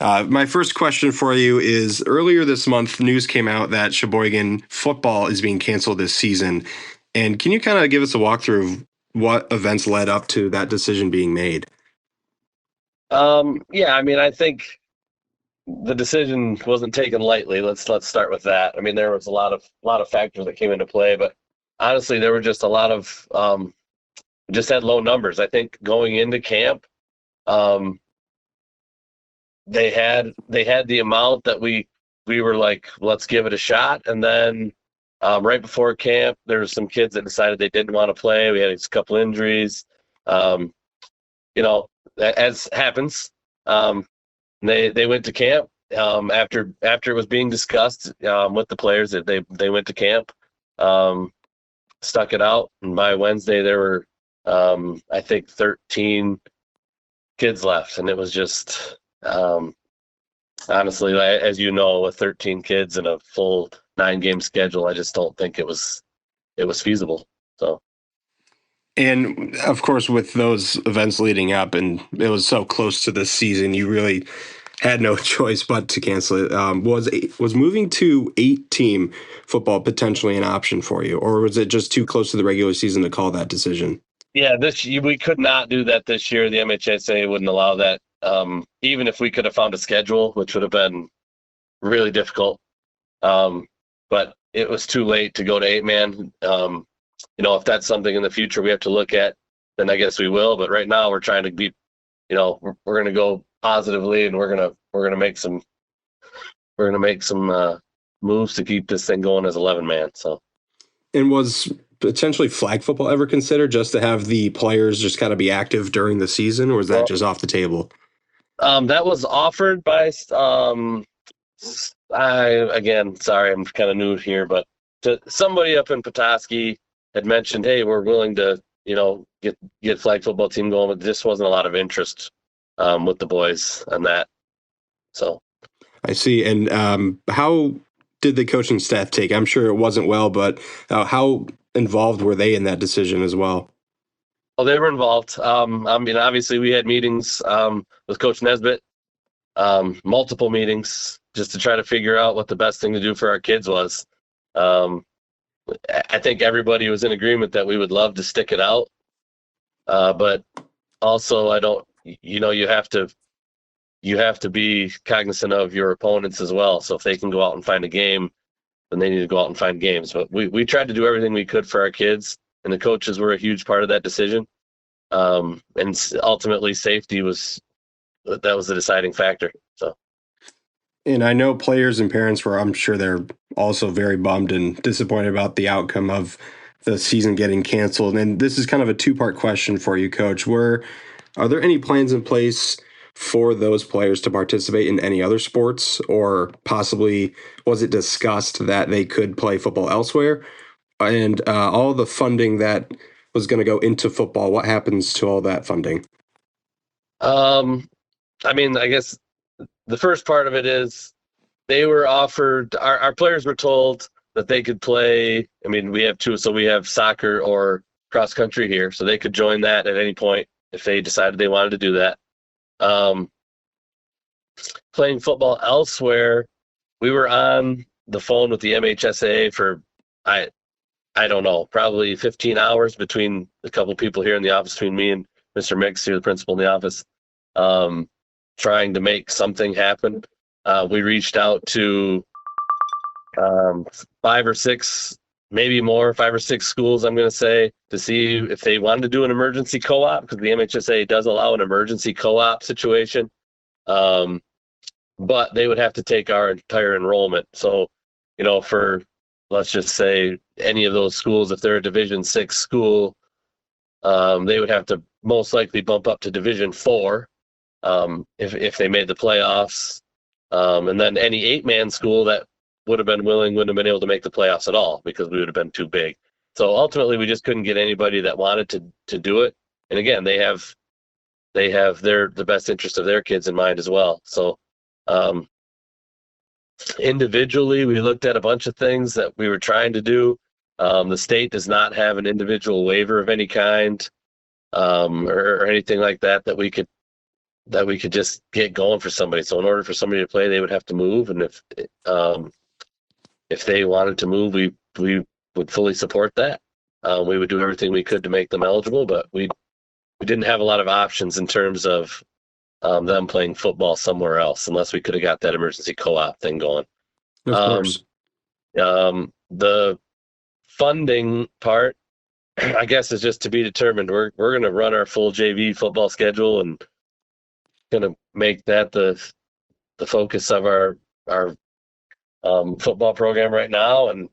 My first question for you is earlier this month, news came out that Cheboygan football is being canceled this season. And can you kind of give us a walkthrough of what events led up to that decision being made? Yeah, I mean, I think the decision wasn't taken lightly. Let's start with that. I mean, there was a lot of factors that came into play, but honestly, there were just a lot of just had low numbers. I think going into camp, um, they had the amount that we were like, let's give it a shot, and then right before camp, there was some kids that decided they didn't want to play. We had a couple injuries. Um, you know, as happens. They went to camp after it was being discussed with the players that they went to camp, um, stuck it out, and by Wednesday there were I think 13 kids left, and it was just honestly, as you know, with 13 kids and a full 9 game schedule, I just don't think it was feasible. So. And of course, with those events leading up, and it was so close to the season, you really had no choice but to cancel it. Was moving to 8-team football potentially an option for you, or was it just too close to the regular season to call that decision? Yeah, we could not do that this year. The MHSA wouldn't allow that. Even if we could have found a schedule, which would have been really difficult. Um, but it was too late to go to 8 man. If that's something in the future we have to look at, then I guess we will. But right now we're trying to be, we're going to go positively, and we're going to make some moves to keep this thing going as 11 man. So. And was potentially flag football ever considered just to have the players just kind of be active during the season, or is that Well, just off the table? that was offered by again, sorry, I'm kind of new here, but somebody up in Petoskey had mentioned, hey, we're willing to, get flag football team going, but just wasn't a lot of interest with the boys on that. So. I see. And how did the coaching staff take? I'm sure it wasn't well, but how involved were they in that decision as well? Oh, they were involved. I mean, obviously, we had meetings with Coach Nesbitt, multiple meetings, just to try to figure out what the best thing to do for our kids was. Um, I think everybody was in agreement that we would love to stick it out, but also I don't. You have to be cognizant of your opponents as well. So if they can go out and find a game, then they need to go out and find games. But we tried to do everything we could for our kids, and the coaches were a huge part of that decision. And ultimately, safety was the deciding factor. So. And I know players and parents were, I'm sure they're also very bummed and disappointed about the outcome of the season getting canceled. And this is kind of a two-part question for you, Coach. Are there any plans in place for those players to participate in any other sports, or possibly was it discussed that they could play football elsewhere? And all the funding that was going to go into football, what happens to all that funding? Um, I mean, I guess the first part of it is they were offered. Our players were told that they could play. I mean, we have two, so we have soccer or cross country here, so they could join that at any point if they decided they wanted to do that. Um, Playing football elsewhere, we were on the phone with the MHSA for I I don't know, probably 15 hours between a couple people here in the office, between me and Mr. Mix here, the principal in the office, um, trying to make something happen. We reached out to um, 5 or 6, maybe more, 5 or 6 schools, I'm going to say, to see if they wanted to do an emergency co-op, because the MHSA does allow an emergency co-op situation. Um, but they would have to take our entire enrollment. So, for, let's just say, any of those schools, if they're a Division 6 school, they would have to most likely bump up to Division 4 if they made the playoffs. And then any 8 man school that would have been willing wouldn't have been able to make the playoffs at all, because we would have been too big. So ultimately, we just couldn't get anybody that wanted to do it. And again, they have the best interest of their kids in mind as well. So um, individually, we looked at a bunch of things that we were trying to do. The state does not have an individual waiver of any kind, or anything like that we could that we could just get going for somebody. So in order for somebody to play, they would have to move, and if they wanted to move, we would fully support that. We would do everything we could to make them eligible, but we didn't have a lot of options in terms of them playing football somewhere else, unless we could have got that emergency co-op thing going. Of course. The funding part, I guess, is just to be determined. We're going to run our full JV football schedule and going to make that the focus of our football program right now. And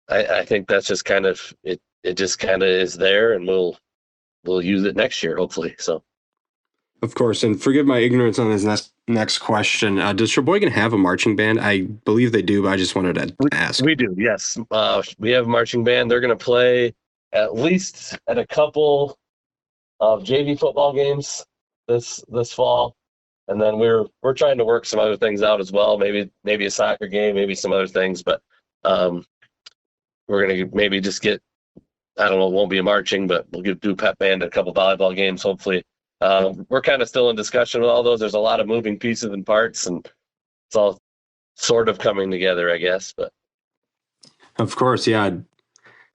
I think that's just kind of it. It just kind of is there, and we'll use it next year, hopefully. So. Of course, and forgive my ignorance on this next question. Does Cheboygan have a marching band? I believe they do, but I just wanted to ask. We do, yes. We have a marching band. They're going to play at least at a couple of JV football games this fall, and then we're trying to work some other things out as well. Maybe a soccer game, maybe some other things, but we're going to maybe just get, I don't know, it won't be a marching, but we'll do pep band at a couple volleyball games, hopefully. We're kind of still in discussion with all those. There's a lot of moving pieces and parts, and it's all sort of coming together, I guess. But of course, yeah,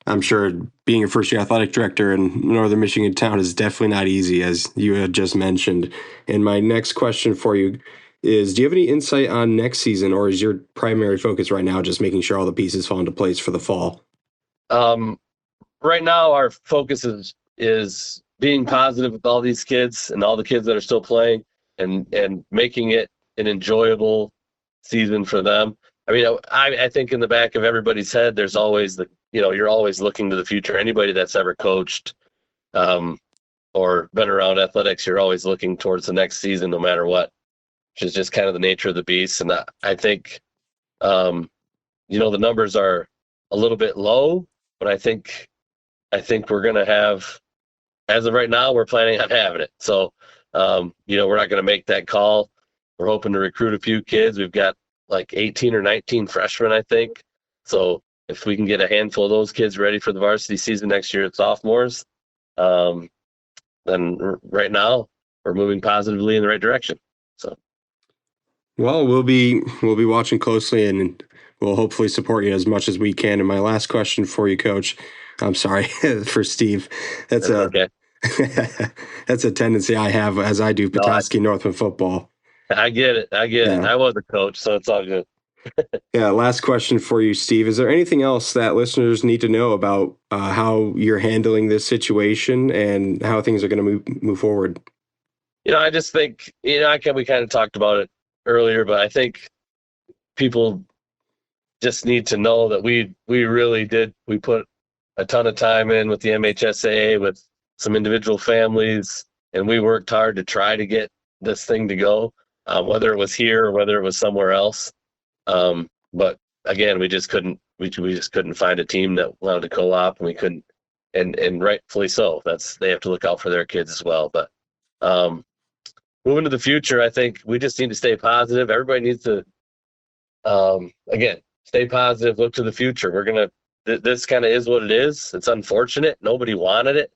I'm sure being a first-year athletic director in Northern Michigan town is definitely not easy, as you had just mentioned. And my next question for you is, do you have any insight on next season, or is your primary focus right now just making sure all the pieces fall into place for the fall? Right now, our focus is being positive with all these kids and all the kids that are still playing, and making it an enjoyable season for them. I mean, I think in the back of everybody's head, there's always you're always looking to the future. Anybody that's ever coached or been around athletics, you're always looking towards the next season, no matter what, which is just kind of the nature of the beast. And I think, the numbers are a little bit low, but I think we're going to have, as of right now, we're planning on having it. So, we're not going to make that call. We're hoping to recruit a few kids. We've got like 18 or 19 freshmen, I think. So if we can get a handful of those kids ready for the varsity season next year at sophomores, then right now we're moving positively in the right direction. So. Well, we'll be watching closely, and we'll hopefully support you as much as we can. And my last question for you, Coach, I'm sorry, for Steve. That's okay. That's a tendency I have as I do Petoskey Northland football. I get it. I was a coach, so it's all good. Yeah. Last question for you, Steve. Is there anything else that listeners need to know about how you're handling this situation and how things are going to move forward? I just think, we kind of talked about it earlier, but I think people just need to know that we really did. We put a ton of time in with the MHSAA, with some individual families, and we worked hard to try to get this thing to go, whether it was here or whether it was somewhere else. But again, we just couldn't find a team that wanted to co-op, and we couldn't, and rightfully so. They have to look out for their kids as well. But moving to the future, I think we just need to stay positive. Everybody needs to, again, stay positive, look to the future. This kind of is what it is. It's unfortunate. Nobody wanted it.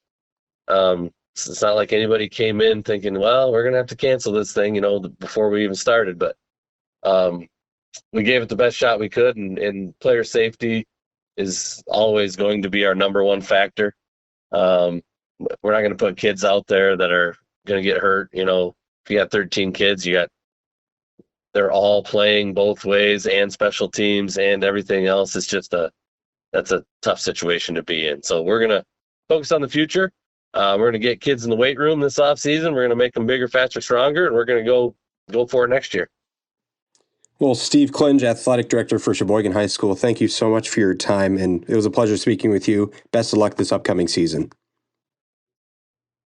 It's not like anybody came in thinking, well, we're going to have to cancel this thing, before we even started. But we gave it the best shot we could, and player safety is always going to be our number one factor. We're not going to put kids out there that are going to get hurt. If you got 13 kids, they're all playing both ways and special teams and everything else. It's just that's a tough situation to be in. So we're going to focus on the future. We're going to get kids in the weight room this off season. We're going to make them bigger, faster, stronger, and we're going to go for it next year. Well, Steve Klinge, Athletic Director for Cheboygan High School, thank you so much for your time, and it was a pleasure speaking with you. Best of luck this upcoming season.